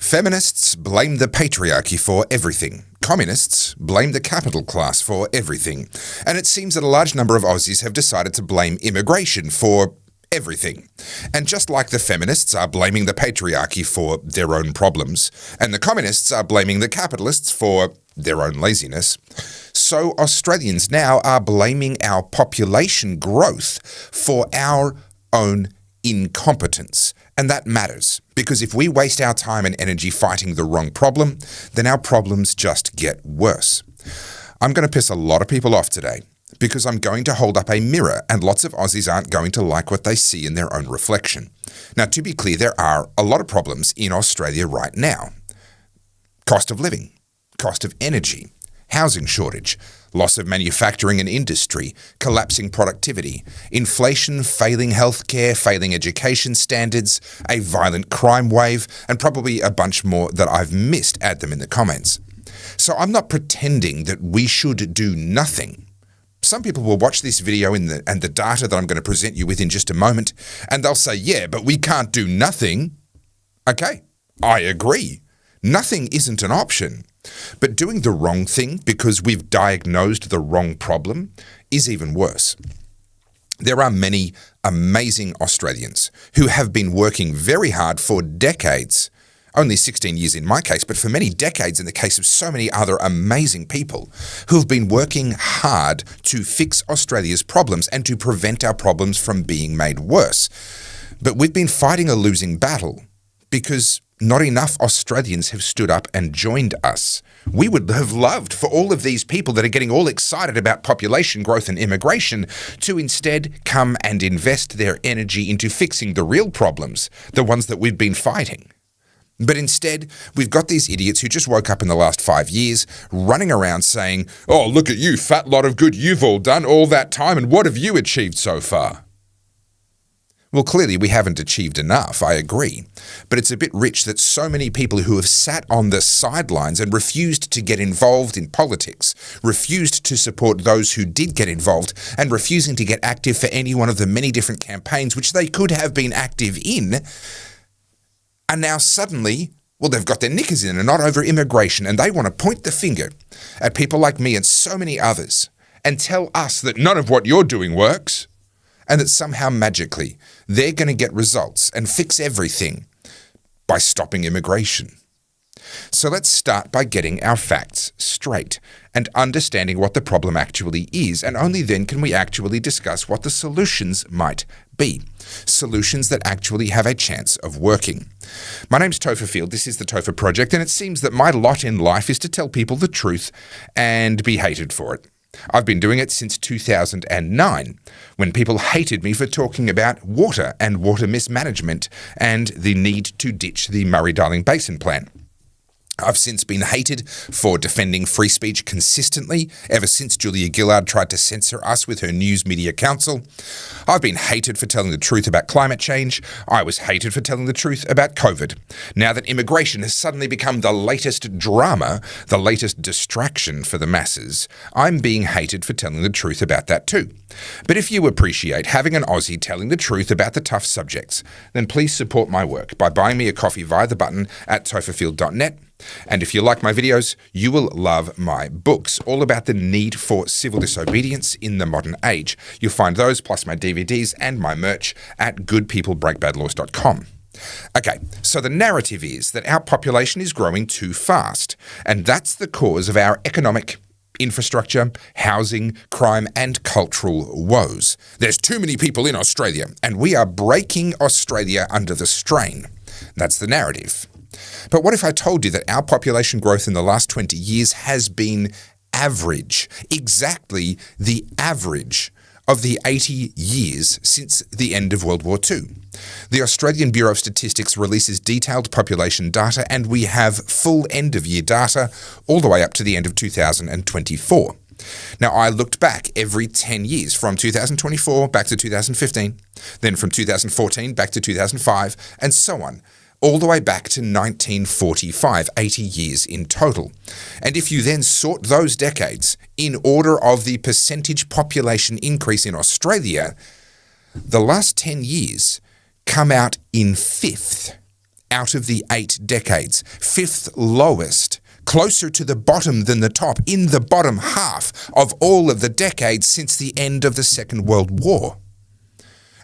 Feminists blame the patriarchy for everything. Communists blame the capital class for everything. And it seems that a large number of Aussies have decided to blame immigration for everything. And just like the feminists are blaming the patriarchy for their own problems, and the communists are blaming the capitalists for their own laziness, so Australians now are blaming our population growth for our own incompetence. And that matters, because if we waste our time and energy fighting the wrong problem, then our problems just get worse. I'm going to piss a lot of people off today, because I'm going to hold up a mirror and lots of Aussies aren't going to like what they see in their own reflection. Now, to be clear, there are a lot of problems in Australia right now. Cost of living, cost of energy, housing shortage, loss of manufacturing and industry, collapsing productivity, inflation, failing healthcare, failing education standards, a violent crime wave, and probably a bunch more that I've missed. Add them in the comments. So I'm not pretending that we should do nothing. Some people will watch this video and the data that I'm going to present you with in just a moment, and they'll say, yeah, but we can't do nothing. Okay, I agree. Nothing isn't an option. But doing the wrong thing because we've diagnosed the wrong problem is even worse. There are many amazing Australians who have been working very hard for decades, only 16 years in my case, but for many decades in the case of so many other amazing people who've been working hard to fix Australia's problems and to prevent our problems from being made worse. But we've been fighting a losing battle because not enough Australians have stood up and joined us. We would have loved for all of these people that are getting all excited about population growth and immigration to instead come and invest their energy into fixing the real problems, the ones that we've been fighting. But instead, we've got these idiots who just woke up in the last 5 years running around saying, oh, look at you, fat lot of good you've all done all that time, and what have you achieved so far? Well, clearly we haven't achieved enough, I agree. But it's a bit rich that so many people who have sat on the sidelines and refused to get involved in politics, refused to support those who did get involved, and refusing to get active for any one of the many different campaigns which they could have been active in, are now suddenly, well, they've got their knickers in and not over immigration, and they want to point the finger at people like me and so many others and tell us that none of what you're doing works, and that somehow magically they're going to get results and fix everything by stopping immigration. So let's start by getting our facts straight and understanding what the problem actually is, and only then can we actually discuss what the solutions might be. Solutions that actually have a chance of working. My name's Topher, this is the Topher Project, and it seems that my lot in life is to tell people the truth and be hated for it. I've been doing it since 2009, when people hated me for talking about water and water mismanagement and the need to ditch the Murray-Darling Basin Plan. I've since been hated for defending free speech consistently, ever since Julia Gillard tried to censor us with her News Media Council. I've been hated for telling the truth about climate change. I was hated for telling the truth about COVID. Now that immigration has suddenly become the latest drama, the latest distraction for the masses, I'm being hated for telling the truth about that too. But if you appreciate having an Aussie telling the truth about the tough subjects, then please support my work by buying me a coffee via the button at topherfield.net. And if you like my videos, you will love my books, all about the need for civil disobedience in the modern age. You'll find those, plus my DVDs and my merch, at goodpeoplebreakbadlaws.com. Okay, so the narrative is that our population is growing too fast, and that's the cause of our economic, infrastructure, housing, crime, and cultural woes. There's too many people in Australia, and we are breaking Australia under the strain. That's the narrative. But what if I told you that our population growth in the last 20 years has been average, exactly the average of the 80 years since the end of World War II? The Australian Bureau of Statistics releases detailed population data, and we have full end-of-year data all the way up to the end of 2024. Now, I looked back every 10 years, from 2024 back to 2015, then from 2014 back to 2005, and so on, all the way back to 1945, 80 years in total. And if you then sort those decades in order of the percentage population increase in Australia, the last 10 years come out in fifth out of the 8 decades, 5th lowest, closer to the bottom than the top, in the bottom half of all of the decades since the end of the Second World War.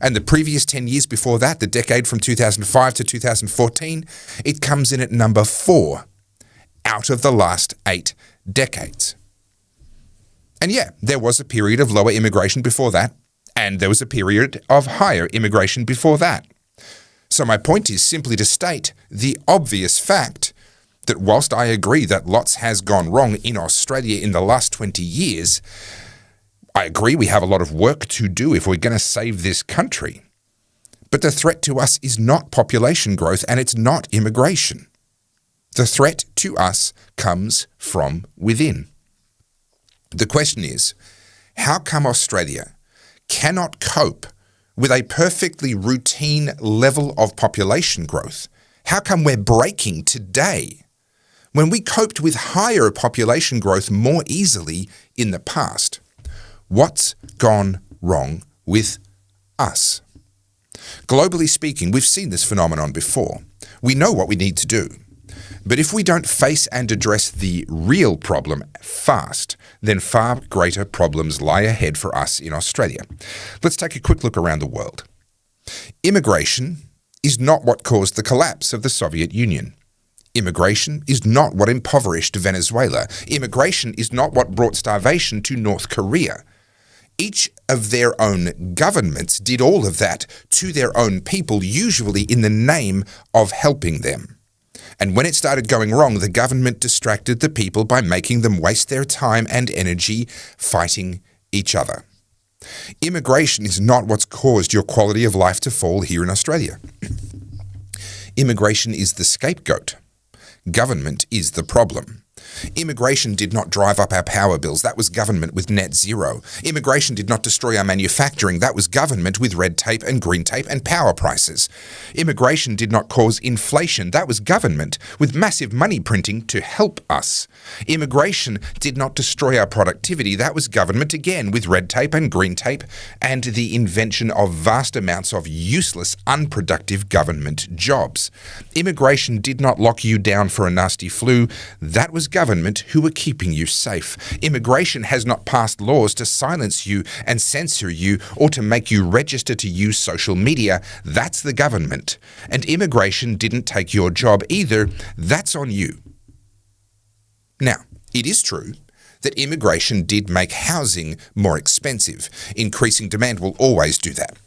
And the previous 10 years before that, the decade from 2005 to 2014, it comes in at number 4 out of the last 8 decades. And yeah, there was a period of lower immigration before that, and there was a period of higher immigration before that. So my point is simply to state the obvious fact that whilst I agree that lots has gone wrong in Australia in the last 20 years, I agree we have a lot of work to do if we're going to save this country. But the threat to us is not population growth, and it's not immigration. The threat to us comes from within. The question is, how come Australia cannot cope with a perfectly routine level of population growth? How come we're breaking today when we coped with higher population growth more easily in the past? What's gone wrong with us? Globally speaking, we've seen this phenomenon before. We know what we need to do. But if we don't face and address the real problem fast, then far greater problems lie ahead for us in Australia. Let's take a quick look around the world. Immigration is not what caused the collapse of the Soviet Union. Immigration is not what impoverished Venezuela. Immigration is not what brought starvation to North Korea. Each of their own governments did all of that to their own people, usually in the name of helping them. And when it started going wrong, the government distracted the people by making them waste their time and energy fighting each other. Immigration is not what's caused your quality of life to fall here in Australia. Immigration is the scapegoat. Government is the problem. Immigration did not drive up our power bills. That was government with net zero. Immigration did not destroy our manufacturing. That was government with red tape and green tape and power prices. Immigration did not cause inflation. That was government with massive money printing to help us. Immigration did not destroy our productivity. That was government again with red tape and green tape and the invention of vast amounts of useless, unproductive government jobs. Immigration did not lock you down for a nasty flu. That was government who were keeping you safe. Immigration has not passed laws to silence you and censor you or to make you register to use social media. That's the government. And immigration didn't take your job either. That's on you. Now, it is true that immigration did make housing more expensive. Increasing demand will always do that.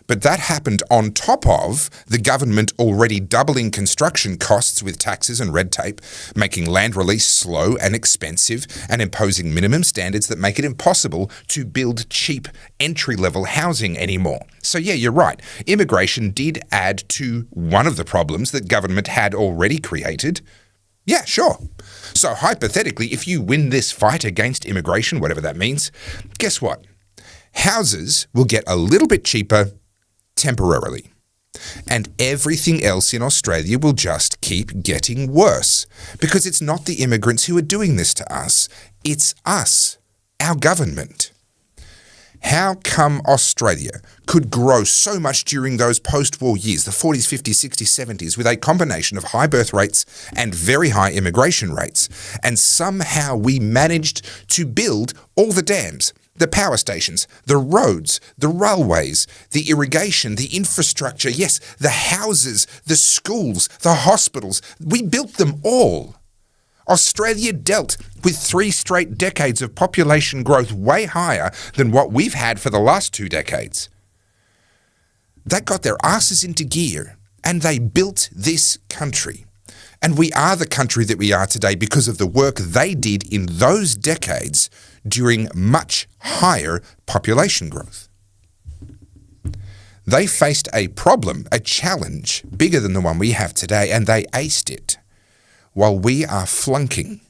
But that happened on top of the government already doubling construction costs with taxes and red tape, making land release slow and expensive, and imposing minimum standards that make it impossible to build cheap entry-level housing anymore. So yeah, you're right. Immigration did add to one of the problems that government had already created. Yeah, sure. So hypothetically, if you win this fight against immigration, whatever that means, guess what? Houses will get a little bit cheaper temporarily. And everything else in Australia will just keep getting worse. Because it's not the immigrants who are doing this to us. It's us, our government. How come Australia could grow so much during those post-war years, the 40s, 50s, 60s, 70s, with a combination of high birth rates and very high immigration rates, and somehow we managed to build all the dams, the power stations, the roads, the railways, the irrigation, the infrastructure, yes, the houses, the schools, the hospitals. We built them all. Australia dealt with 3 straight decades of population growth way higher than what we've had for the last 2 decades. That got their asses into gear, and they built this country. And we are the country that we are today because of the work they did in those decades during much higher population growth. They faced a problem, a challenge, bigger than the one we have today, and they aced it, while we are flunking.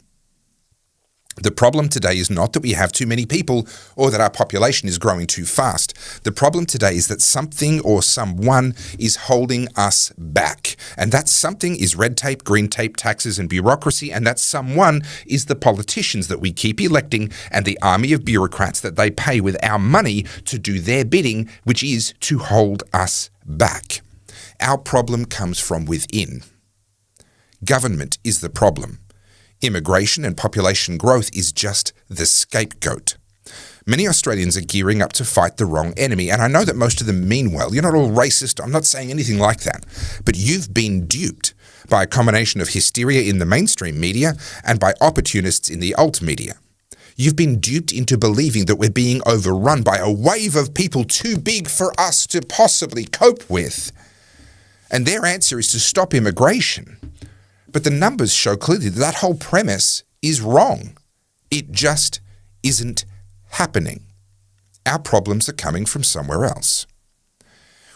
The problem today is not that we have too many people or that our population is growing too fast. The problem today is that something or someone is holding us back. And that something is red tape, green tape, taxes and bureaucracy. And that someone is the politicians that we keep electing and the army of bureaucrats that they pay with our money to do their bidding, which is to hold us back. Our problem comes from within. Government is the problem. Immigration and population growth is just the scapegoat. Many Australians are gearing up to fight the wrong enemy, and I know that most of them mean well. You're not all racist, I'm not saying anything like that. But you've been duped by a combination of hysteria in the mainstream media and by opportunists in the alt media. You've been duped into believing that we're being overrun by a wave of people too big for us to possibly cope with. And their answer is to stop immigration. But the numbers show clearly that that whole premise is wrong. It just isn't happening. Our problems are coming from somewhere else.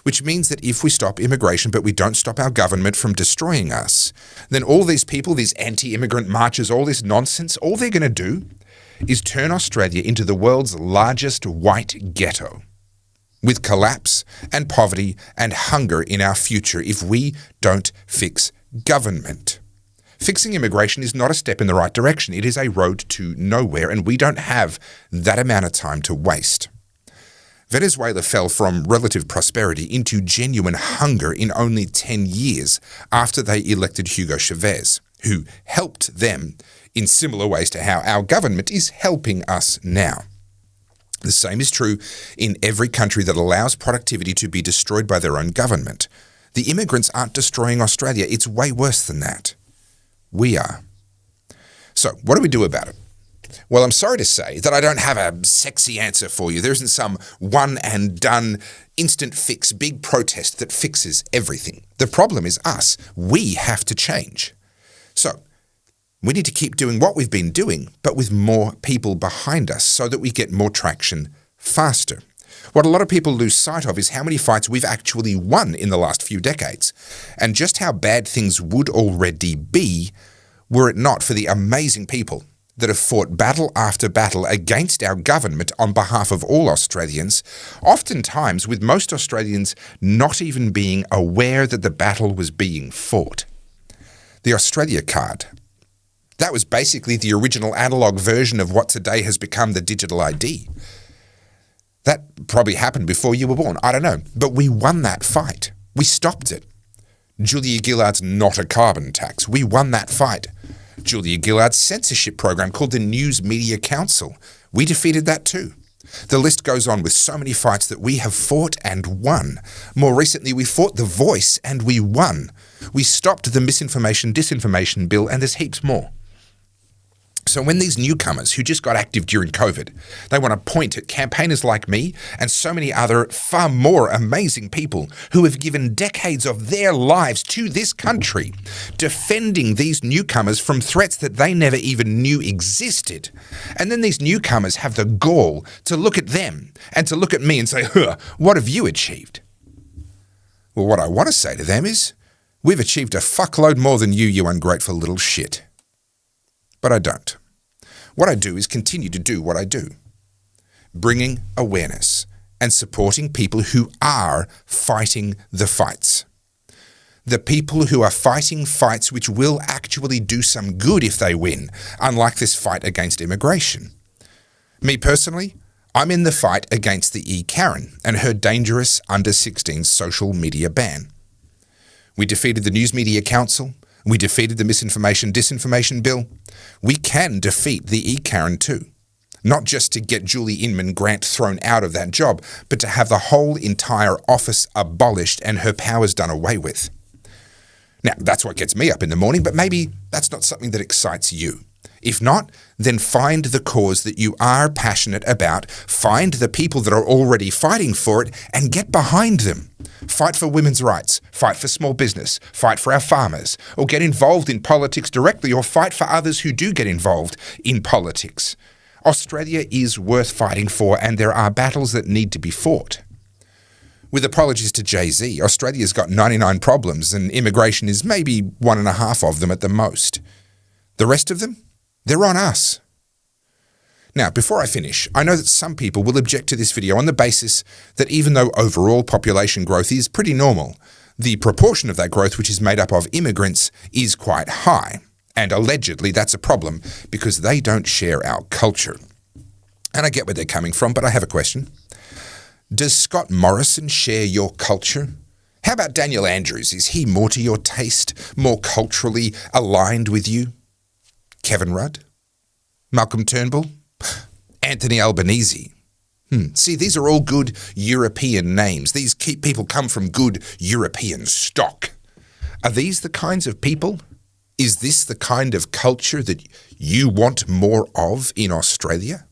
Which means that if we stop immigration but we don't stop our government from destroying us, then all these people, these anti-immigrant marches, all this nonsense, all they're going to do is turn Australia into the world's largest white ghetto, with collapse and poverty and hunger in our future if we don't fix government. Fixing immigration is not a step in the right direction. It is a road to nowhere, and we don't have that amount of time to waste. Venezuela fell from relative prosperity into genuine hunger in only 10 years after they elected Hugo Chavez, who helped them in similar ways to how our government is helping us now. The same is true in every country that allows productivity to be destroyed by their own government. The immigrants aren't destroying Australia. It's way worse than that. We are. So, what do we do about it? Well, I'm sorry to say that I don't have a sexy answer for you. There isn't some one and done, instant fix, big protest that fixes everything. The problem is us. We have to change. So, we need to keep doing what we've been doing, but with more people behind us so that we get more traction faster. What a lot of people lose sight of is how many fights we've actually won in the last few decades, and just how bad things would already be were it not for the amazing people that have fought battle after battle against our government on behalf of all Australians, oftentimes with most Australians not even being aware that the battle was being fought. The Australia card. That was basically the original analogue version of what today has become the digital ID. That probably happened before you were born, I don't know. But we won that fight. We stopped it. Julia Gillard's not a carbon tax. We won that fight. Julia Gillard's censorship program called the News Media Council. We defeated that too. The list goes on with so many fights that we have fought and won. More recently, we fought The Voice and we won. We stopped the misinformation, disinformation bill, and there's heaps more. So when these newcomers who just got active during COVID, they want to point at campaigners like me and so many other far more amazing people who have given decades of their lives to this country, defending these newcomers from threats that they never even knew existed. And then these newcomers have the gall to look at them and to look at me and say, what have you achieved? Well, what I want to say to them is, we've achieved a fuckload more than you ungrateful little shit. But I don't. What I do is continue to do what I do, bringing awareness and supporting people who are fighting the fights. The people who are fighting fights which will actually do some good if they win, unlike this fight against immigration. Me personally, I'm in the fight against the E-Karen and her dangerous under-16 social media ban. We defeated the News Media Council. We defeated the misinformation, disinformation bill. We can defeat the E-Karen too. Not just to get Julie Inman Grant thrown out of that job, but to have the whole entire office abolished and her powers done away with. Now, that's what gets me up in the morning, but maybe that's not something that excites you. If not, then find the cause that you are passionate about, find the people that are already fighting for it, and get behind them. Fight for women's rights, fight for small business, fight for our farmers, or get involved in politics directly, or fight for others who do get involved in politics. Australia is worth fighting for, and there are battles that need to be fought. With apologies to Jay-Z, Australia's got 99 problems, and immigration is maybe 1.5 of them at the most. The rest of them? They're on us. Now, before I finish, I know that some people will object to this video on the basis that even though overall population growth is pretty normal, the proportion of that growth which is made up of immigrants is quite high. And allegedly that's a problem because they don't share our culture. And I get where they're coming from, but I have a question. Does Scott Morrison share your culture? How about Daniel Andrews? Is he more to your taste, more culturally aligned with you? Kevin Rudd? Malcolm Turnbull? Anthony Albanese? See, these are all good European names. These people come from good European stock. Are these the kinds of people? Is this the kind of culture that you want more of in Australia?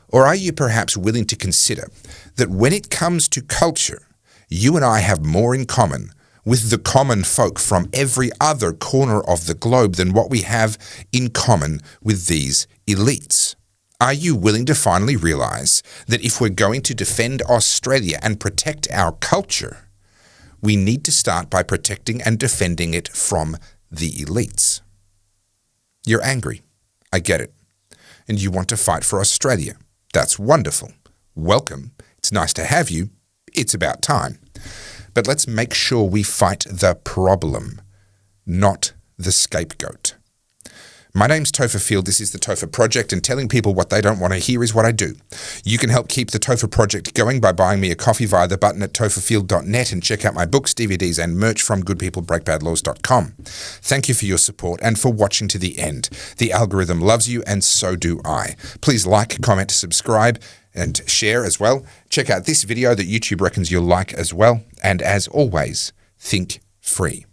Or are you perhaps willing to consider that when it comes to culture, you and I have more in common with the common folk from every other corner of the globe than what we have in common with these elites? Are you willing to finally realise that if we're going to defend Australia and protect our culture, we need to start by protecting and defending it from the elites? You're angry. I get it. And you want to fight for Australia. That's wonderful. Welcome. It's nice to have you. It's about time. But let's make sure we fight the problem, not the scapegoat. My name's Topher Field. This is the Topher Project, and telling people what they don't want to hear is what I do. You can help keep the Topher Project going by buying me a coffee via the button at topherfield.net, and check out my books, DVDs, and merch from goodpeoplebreakbadlaws.com. Thank you for your support and for watching to the end. The algorithm loves you, and so do I. Please like, comment, subscribe, and share as well. Check out this video that YouTube reckons you'll like as well. And as always, think free.